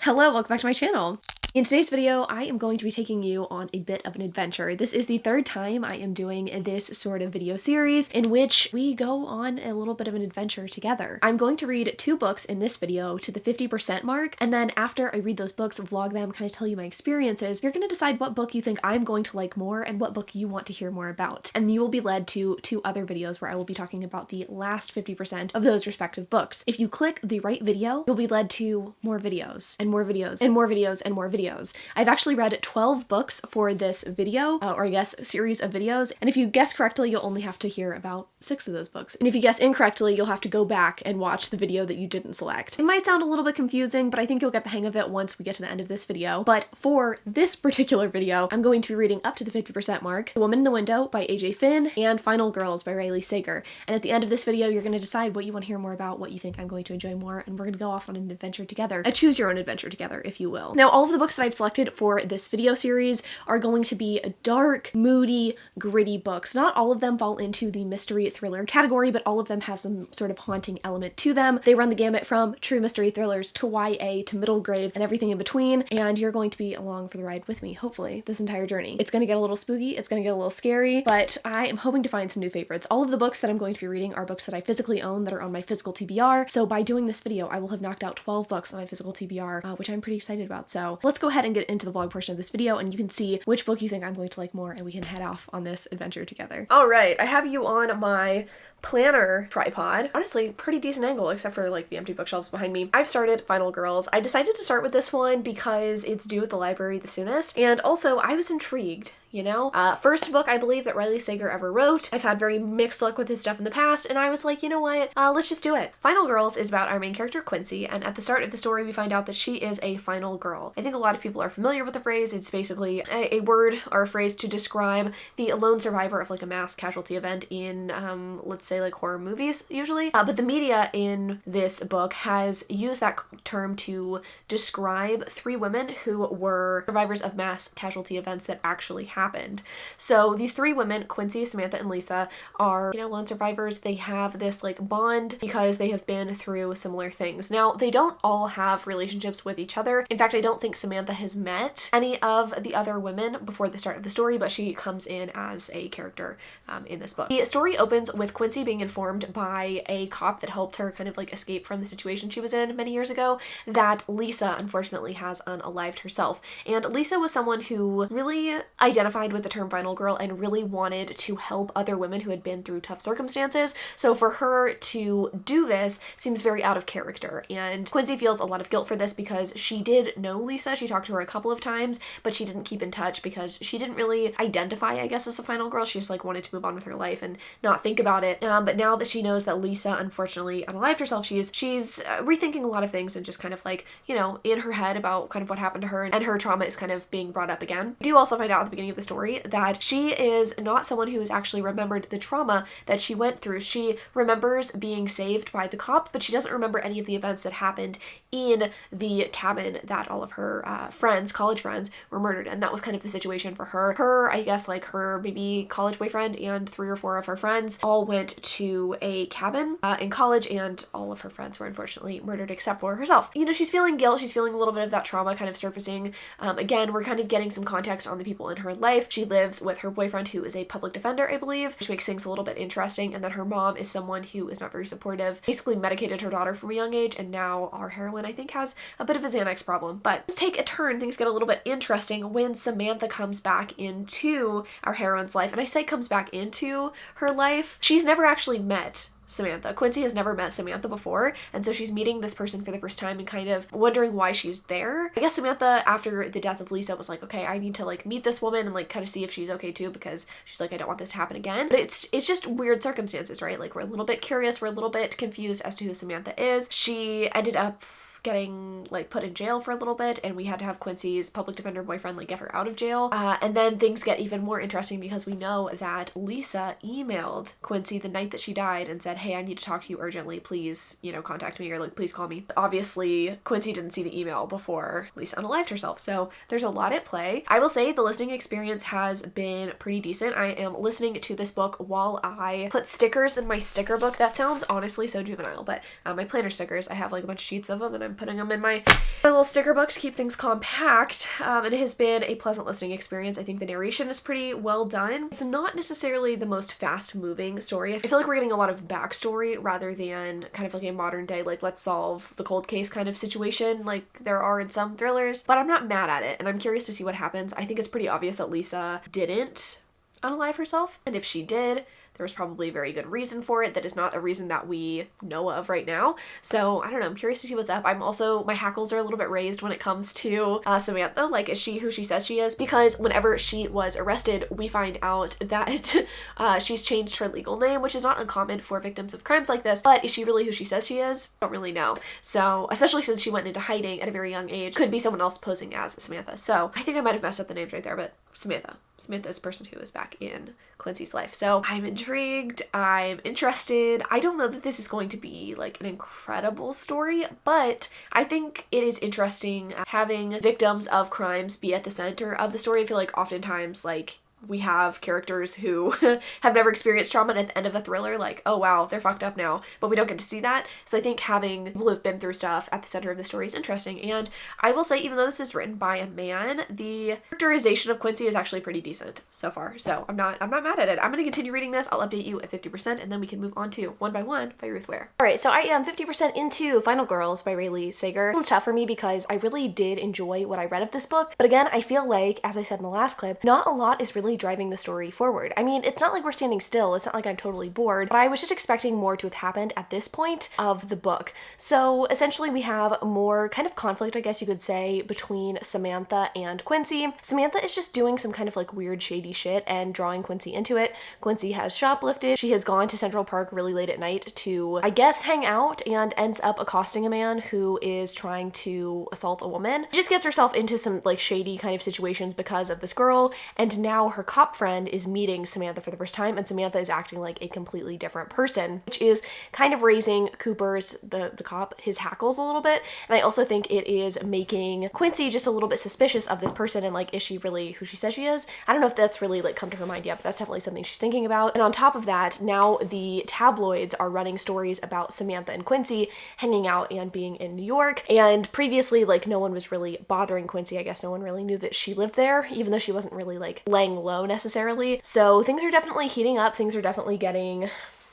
Hello, welcome back to my channel. In today's video, I am going to be taking you on a bit of an adventure. This is the third time I am doing this sort of video series in which we go on a little bit of an adventure together. I'm going to read 2 books in this video to the 50% mark, and then after I read those books, vlog them, kind of tell you my experiences, you're going to decide what book you think I'm going to like more and what book you want to hear more about. And you will be led to 2 other videos where I will be talking about the last 50% of those respective books. If you click the right video, you'll be led to more videos and more videos and more videos and more videos. I've actually read 12 books for this video, or I guess series of videos, and if you guess correctly, you'll only have to hear about 6 of those books. And if you guess incorrectly, you'll have to go back and watch the video that you didn't select. It might sound a little bit confusing, but I think you'll get the hang of it once we get to the end of this video. But for this particular video, I'm going to be reading up to the 50% mark, The Woman in the Window by AJ Finn, and Final Girls by Riley Sager. And at the end of this video, you're going to decide what you want to hear more about, what you think I'm going to enjoy more, and we're going to go off on an adventure together. A choose your own adventure together, if you will. Now, all of the books that I've selected for this video series are going to be dark, moody, gritty books. Not all of them fall into the mystery thriller category, but all of them have some sort of haunting element to them. They run the gamut from true mystery thrillers to YA to middle grade and everything in between, and you're going to be along for the ride with me, hopefully, this entire journey. It's going to get a little spooky, it's going to get a little scary, but I am hoping to find some new favorites. All of the books that I'm going to be reading are books that I physically own that are on my physical TBR, so by doing this video, I will have knocked out 12 books on my physical TBR, which I'm pretty excited about. So let's go ahead and get into the vlog portion of this video, and you can see which book you think I'm going to like more, and we can head off on this adventure together. All right, I have you on my planner tripod. Honestly, pretty decent angle except for like the empty bookshelves behind me. I've started Final Girls. I decided to start with this one because it's due at the library the soonest, and also I was intrigued, you know? First book I believe that Riley Sager ever wrote. I've had very mixed luck with his stuff in the past, and I was like, you know what? Let's just do it. Final Girls is about our main character Quincy, and at the start of the story we find out that she is a final girl. I think a lot of people are familiar with the phrase. It's basically a word or a phrase to describe the lone survivor of like a mass casualty event in, let's say like horror movies usually. But the media in this book has used that term to describe 3 women who were survivors of mass casualty events that actually happened. So these 3 women, Quincy, Samantha, and Lisa, are, you know, lone survivors. They have this like bond because they have been through similar things. Now, they don't all have relationships with each other. In fact, I don't think Samantha has met any of the other women before the start of the story, but she comes in as a character in this book. The story opens with Quincy being informed by a cop that helped her kind of like escape from the situation she was in many years ago that Lisa unfortunately has unalived herself. And Lisa was someone who really identified with the term final girl and really wanted to help other women who had been through tough circumstances. So for her to do this seems very out of character, and Quincy feels a lot of guilt for this because she did know Lisa. She talked to her a couple of times, but she didn't keep in touch because she didn't really identify, I guess, as a final girl. She just like wanted to move on with her life and not think about it. But now that she knows that Lisa unfortunately unalived herself, she's rethinking a lot of things and just kind of like, you know, in her head about kind of what happened to her, and her trauma is kind of being brought up again. We do also find out at the beginning of the story that she is not someone who has actually remembered the trauma that she went through. She remembers being saved by the cop, but she doesn't remember any of the events that happened in the cabin that all of her friends, college friends, were murdered in. That was kind of the situation for her. I guess like her maybe college boyfriend and 3 or 4 of her friends all went to a cabin in college, and all of her friends were unfortunately murdered except for herself. You know, she's feeling guilt. She's feeling a little bit of that trauma kind of surfacing. Again, we're kind of getting some context on the people in her life. She lives with her boyfriend who is a public defender, I believe, which makes things a little bit interesting. And then her mom is someone who is not very supportive, basically medicated her daughter from a young age, and now our heroine, I think, has a bit of a Xanax problem. But let's take a turn. Things get a little bit interesting when Samantha comes back into our heroine's life. And I say comes back into her life. She's never actually met Samantha. Quincy has never met Samantha before, and so she's meeting this person for the first time and kind of wondering why she's there. I guess Samantha, after the death of Lisa, was like, okay, I need to like meet this woman and like kind of see if she's okay too, because she's like, I don't want this to happen again. But it's just weird circumstances, right? Like, we're a little bit curious, we're a little bit confused as to who Samantha is. She ended up getting like put in jail for a little bit, and we had to have Quincy's public defender boyfriend like get her out of jail. And then things get even more interesting because we know that Lisa emailed Quincy the night that she died and said, hey, I need to talk to you urgently, please, you know, contact me, or like please call me. Obviously Quincy didn't see the email before Lisa unalived herself, so there's a lot at play. I will say the listening experience has been pretty decent. I am listening to this book while I put stickers in my sticker book. That sounds honestly so juvenile, but my planner stickers, I have like a bunch of sheets of them and I'm putting them in my little sticker book to keep things compact. And it has been a pleasant listening experience. I think the narration is pretty well done. It's not necessarily the most fast moving story. I feel like we're getting a lot of backstory rather than kind of like a modern day, like, let's solve the cold case kind of situation like there are in some thrillers, but I'm not mad at it and I'm curious to see what happens. I think it's pretty obvious that Lisa didn't unalive herself, and if she did, there was probably a very good reason for it that is not a reason that we know of right now. So I don't know, I'm curious to see what's up. I'm also, my hackles are a little bit raised when it comes to Samantha. Like, is she who she says she is? Because whenever she was arrested, we find out that she's changed her legal name, which is not uncommon for victims of crimes like this, but is she really who she says she is? I don't really know. So, especially since she went into hiding at a very young age, could be someone else posing as Samantha. So I think I might have messed up the names right there, but Samantha is the person who is back in Quincy's life. So I'm intrigued, I'm interested. I don't know that this is going to be like an incredible story, but I think it is interesting having victims of crimes be at the center of the story. I feel like oftentimes, like, we have characters who have never experienced trauma, and at the end of a thriller, like, oh wow, they're fucked up now, but we don't get to see that. So I think having people who've been through stuff at the center of the story is interesting. And I will say, even though this is written by a man, the characterization of Quincy is actually pretty decent so far. So I'm not mad at it. I'm gonna continue reading this. I'll update you at 50%, and then we can move on to One by One by Ruth Ware. All right, so I am 50% into Final Girls by Rayleigh Sager. This one's tough for me because I really did enjoy what I read of this book, but again, I feel like, as I said in the last clip, not a lot is really driving the story forward. I mean, it's not like we're standing still, it's not like I'm totally bored, but I was just expecting more to have happened at this point of the book. So essentially we have more kind of conflict, I guess you could say, between Samantha and Quincy. Samantha is just doing some kind of like weird shady shit and drawing Quincy into it. Quincy has shoplifted. She has gone to Central Park really late at night to, I guess, hang out, and ends up accosting a man who is trying to assault a woman. She just gets herself into some like shady kind of situations because of this girl, and now her cop friend is meeting Samantha for the first time, and Samantha is acting like a completely different person, which is kind of raising Cooper's, the cop, his hackles a little bit. And I also think it is making Quincy just a little bit suspicious of this person, and like, is she really who she says she is? I don't know if that's really like come to her mind yet, but that's definitely something she's thinking about. And on top of that, now the tabloids are running stories about Samantha and Quincy hanging out and being in New York, and previously, like, no one was really bothering Quincy. I guess no one really knew that she lived there, even though she wasn't really like laying low necessarily. So things are definitely heating up, things are definitely getting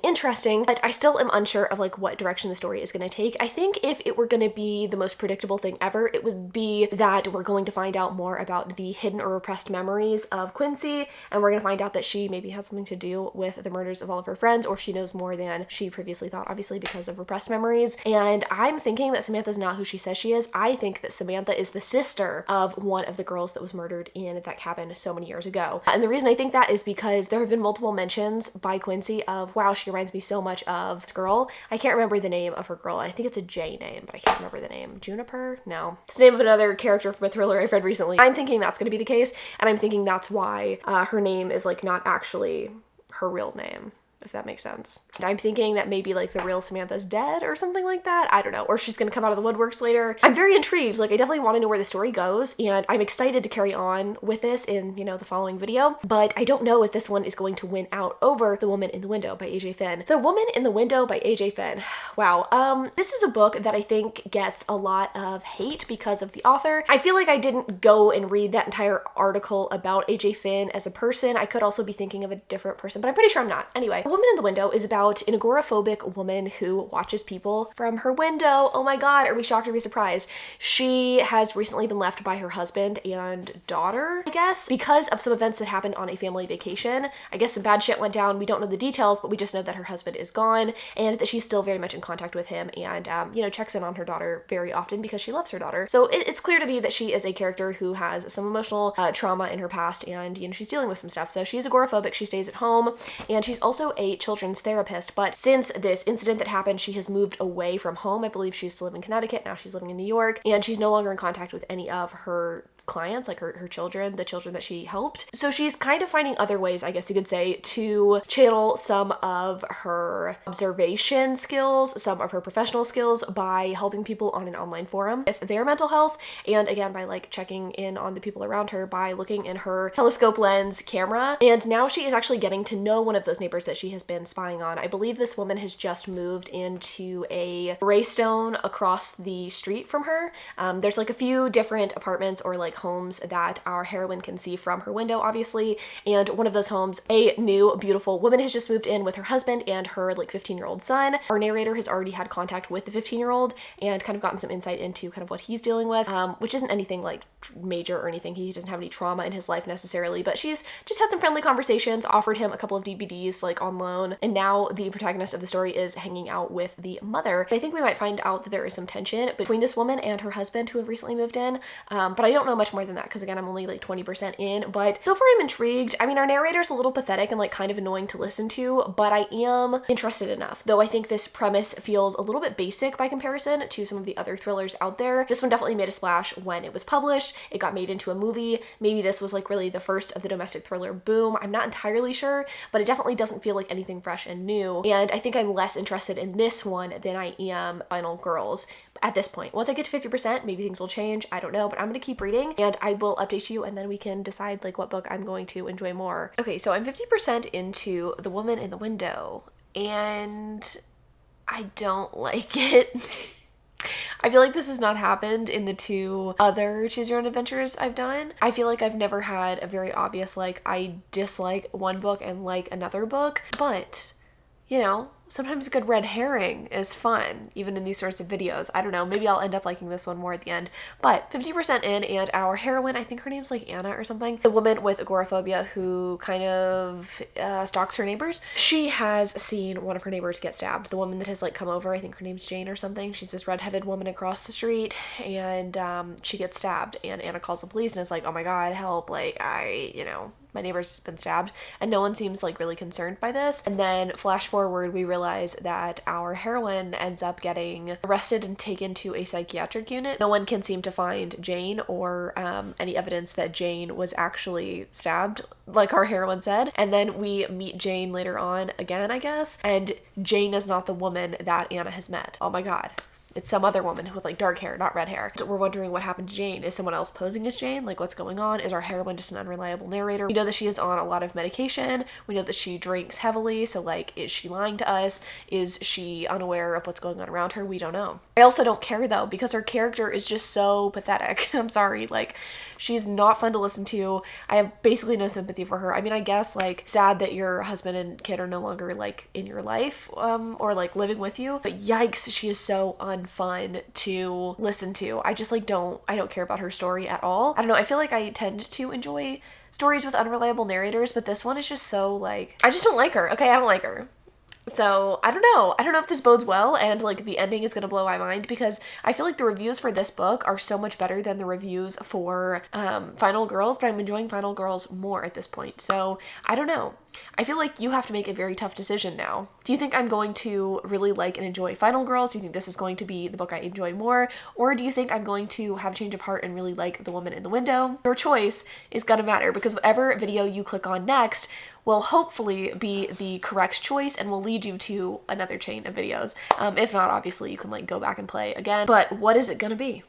interesting, but I still am unsure of like what direction the story is going to take. I think if it were going to be the most predictable thing ever, it would be that we're going to find out more about the hidden or repressed memories of Quincy, and we're going to find out that she maybe had something to do with the murders of all of her friends, or she knows more than she previously thought, obviously because of repressed memories. And I'm thinking that Samantha's not who she says she is. I think that Samantha is the sister of one of the girls that was murdered in that cabin so many years ago. And the reason I think that is because there have been multiple mentions by Quincy of, wow, she reminds me so much of this girl. I can't remember the name of her girl. I think it's a J name, but I can't remember the name. Juniper? No. It's the name of another character from a thriller I've read recently. I'm thinking that's going to be the case, and I'm thinking that's why her name is like not actually her real name, if that makes sense. And I'm thinking that maybe like the real Samantha's dead or something like that. I don't know. Or she's gonna come out of the woodworks later. I'm very intrigued. Like, I definitely want to know where the story goes, and I'm excited to carry on with this in, you know, the following video. But I don't know if this one is going to win out over The Woman in the Window by AJ Finn. The Woman in the Window by AJ Finn. Wow. This is a book that I think gets a lot of hate because of the author. I feel like I didn't go and read that entire article about AJ Finn as a person. I could also be thinking of a different person, but I'm pretty sure I'm not. Anyway, The Woman in the Window is about an agoraphobic woman who watches people from her window. Oh my god, are we shocked or are we surprised? She has recently been left by her husband and daughter, I guess, because of some events that happened on a family vacation. I guess some bad shit went down. We don't know the details, but we just know that her husband is gone and that she's still very much in contact with him, and you know, checks in on her daughter very often because she loves her daughter. So it's clear to me that she is a character who has some emotional trauma in her past, and you know, she's dealing with some stuff. So she's agoraphobic, she stays at home, and she's also a children's therapist. But since this incident that happened, she has moved away from home. I believe she used to live in Connecticut, now she's living in New York, and she's no longer in contact with any of her clients, like her children, the children that she helped. So she's kind of finding other ways, I guess you could say, to channel some of her observation skills, some of her professional skills by helping people on an online forum with their mental health. And again, by like checking in on the people around her by looking in her telescope lens camera. And now she is actually getting to know one of those neighbors that she has been spying on. I believe this woman has just moved into a graystone across the street from her. There's like a few different apartments or like homes that our heroine can see from her window, obviously. And one of those homes, a new beautiful woman has just moved in with her husband and her like 15-year-old son. Our narrator has already had contact with the 15-year-old and kind of gotten some insight into kind of what he's dealing with, which isn't anything like major or anything. He doesn't have any trauma in his life necessarily, but she's just had some friendly conversations, offered him a couple of DVDs like on loan, and now the protagonist of the story is hanging out with the mother. I think we might find out that there is some tension between this woman and her husband who have recently moved in, but I don't know much more than that because again, I'm only like 20% in, but so far I'm intrigued. I mean, our narrator's a little pathetic and like kind of annoying to listen to, but I am interested enough, though I think this premise feels a little bit basic by comparison to some of the other thrillers out there. This one definitely made a splash when it was published. It got made into a movie. Maybe this was like really the first of the domestic thriller boom. I'm not entirely sure, but it definitely doesn't feel like anything fresh and new. And I think I'm less interested in this one than I am Final Girls at this point. Once I get to 50%, maybe things will change. I don't know, but I'm gonna keep reading and I will update you and then we can decide like what book I'm going to enjoy more. Okay, so I'm 50% into The Woman in the Window and I don't like it. I feel like this has not happened in the two other Choose Your Own Adventures I've done. I feel like I've never had a very obvious like I dislike one book and like another book, but you know, sometimes a good red herring is fun, even in these sorts of videos. I don't know, maybe I'll end up liking this one more at the end. But 50% in, and our heroine, I think her name's like Anna or something, the woman with agoraphobia who kind of stalks her neighbors. She has seen one of her neighbors get stabbed. The woman that has like come over, I think her name's Jane or something. She's this redheaded woman across the street, and she gets stabbed, and Anna calls the police and is like, oh my god, help, like my neighbor's been stabbed, and no one seems like really concerned by this. And then flash forward, we realize that our heroine ends up getting arrested and taken to a psychiatric unit. No one can seem to find Jane or any evidence that Jane was actually stabbed, like our heroine said. And then we meet Jane later on again, I guess, and Jane is not the woman that Anna has met. Oh my god. It's some other woman with like dark hair, not red hair. So we're wondering what happened to Jane. Is someone else posing as Jane? Like what's going on? Is our heroine just an unreliable narrator? We know that she is on a lot of medication. We know that she drinks heavily. So like, is she lying to us? Is she unaware of what's going on around her? We don't know. I also don't care though, because her character is just so pathetic. I'm sorry. Like she's not fun to listen to. I have basically no sympathy for her. I mean, I guess like sad that your husband and kid are no longer like in your life or like living with you. But yikes, she is so unfun to listen to. I just like I don't care about her story at all. I don't know, I feel like I tend to enjoy stories with unreliable narrators, but this one is just so like, I just don't like her. Okay, I don't like her. So I don't know if this bodes well and like the ending is gonna blow my mind, because I feel like the reviews for this book are so much better than the reviews for Final Girls, but I'm enjoying Final Girls more at this point. So I don't know. I feel like you have to make a very tough decision now. Do you think I'm going to really like and enjoy Final Girls? Do you think this is going to be the book I enjoy more? Or do you think I'm going to have a change of heart and really like The Woman in the Window? Your choice is gonna matter, because whatever video you click on next will hopefully be the correct choice and will lead you to another chain of videos. If not, obviously you can like go back and play again. But what is it gonna be?